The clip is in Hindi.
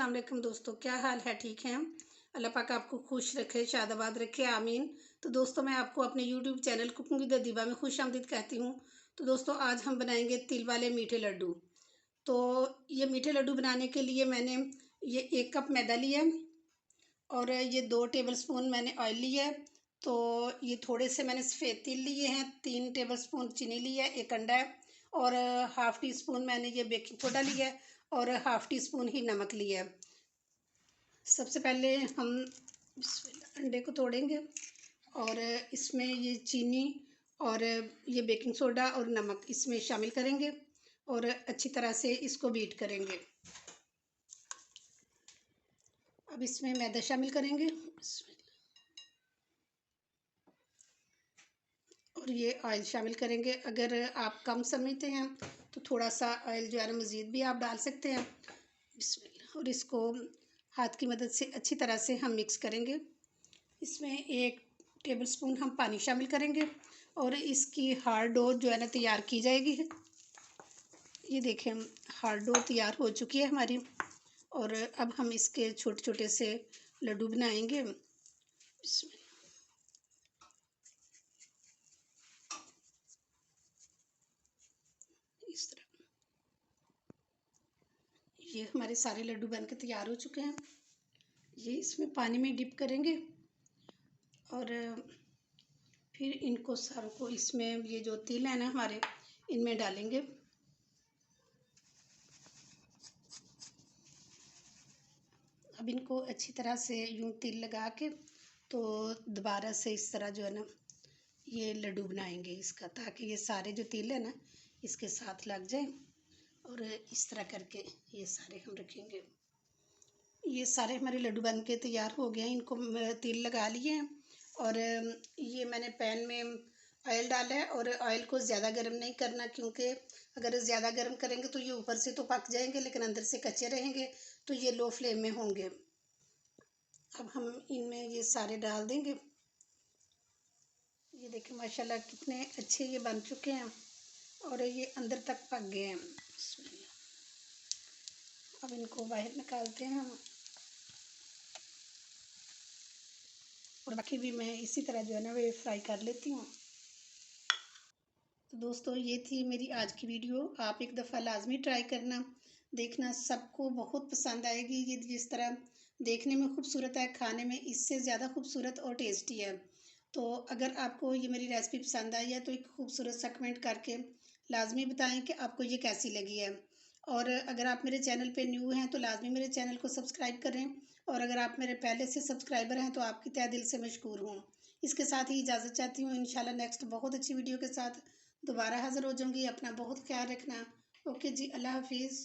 अस्सलाम वालेकुम दोस्तों, क्या हाल है? ठीक हैं? अल्लाह पाक आपको खुश रखे, शादाबाद रखे, आमीन। तो दोस्तों, मैं आपको अपने यूट्यूब चैनल कुकिंग विद दीबा में खुश आमदीद कहती हूँ। तो दोस्तों, आज हम बनाएंगे तिल वाले मीठे लड्डू। तो ये मीठे लड्डू बनाने के लिए मैंने ये 1 कप मैदा लिया और ये 2 टेबलस्पून मैंने ऑयल लिया है। तो ये थोड़े से मैंने सफ़ेद तिल लिए हैं, 3 टेबलस्पून चीनी लिया है, 1 अंडा है और हाफ़ टी स्पून मैंने ये बेकिंग सोडा लिया है और हाफ़ टी स्पून ही नमक लिया है। सबसे पहले हम अंडे को तोड़ेंगे और इसमें ये चीनी और ये बेकिंग सोडा और नमक इसमें शामिल करेंगे और अच्छी तरह से इसको बीट करेंगे। अब इसमें मैदा शामिल करेंगे और ये ऑयल शामिल करेंगे। अगर आप कम समझते हैं तो थोड़ा सा ऑयल जो है ना मज़ीद भी आप डाल सकते हैं। और इसको हाथ की मदद से अच्छी तरह से हम मिक्स करेंगे। इसमें 1 टेबलस्पून हम पानी शामिल करेंगे और इसकी हार्ड डो जो है ना तैयार की जाएगी। ये देखें, हार्ड डो तैयार हो चुकी है हमारी और अब हम इसके छोटे छोटे से लड्डू बनाएंगे। इस तरह ये हमारे सारे लड्डू बनके तैयार हो चुके हैं। ये इसमें पानी में डिप करेंगे और फिर इनको सारों को इसमें ये जो तिल है ना हमारे इनमें डालेंगे। अब इनको अच्छी तरह से यूं तिल लगा के तो दोबारा से इस तरह जो है ना ये लड्डू बनाएंगे इसका, ताकि ये सारे जो तिल है ना इसके साथ लग जाए और इस तरह करके ये सारे हम रखेंगे। ये सारे हमारे लड्डू बन के तैयार हो गए हैं। इनको तिल लगा लिए हैं और ये मैंने पैन में ऑयल डाला है और ऑयल को ज़्यादा गर्म नहीं करना, क्योंकि अगर ज़्यादा गर्म करेंगे तो ये ऊपर से तो पक जाएंगे लेकिन अंदर से कच्चे रहेंगे, तो ये लो फ्लेम में होंगे। अब हम इनमें ये सारे डाल देंगे। ये देखें माशाल्लाह कितने अच्छे ये बन चुके हैं और ये अंदर तक पक गए हैं। अब इनको बाहर निकालते हैं हम और बाकी भी मैं इसी तरह जो है ना वे फ्राई कर लेती हूँ। तो दोस्तों, ये थी मेरी आज की वीडियो। आप एक दफ़ा लाजमी ट्राई करना, देखना सबको बहुत पसंद आएगी। ये जिस तरह देखने में खूबसूरत है, खाने में इससे ज़्यादा खूबसूरत और टेस्टी है। तो अगर आपको ये मेरी रेसिपी पसंद आई है तो एक खूबसूरत सा कमेंट करके लाजमी बताएं कि आपको ये कैसी लगी है। और अगर आप मेरे चैनल पे न्यू हैं तो लाजमी मेरे चैनल को सब्सक्राइब करें और अगर आप मेरे पहले से सब्सक्राइबर हैं तो आपकी तहे दिल से मशकूर हूँ। इसके साथ ही इजाज़त चाहती हूँ। इंशाल्लाह नेक्स्ट बहुत अच्छी वीडियो के साथ दोबारा हाज़िर हो जाऊँगी। अपना बहुत ख्याल रखना। ओके जी, अल्लाह हाफिज़।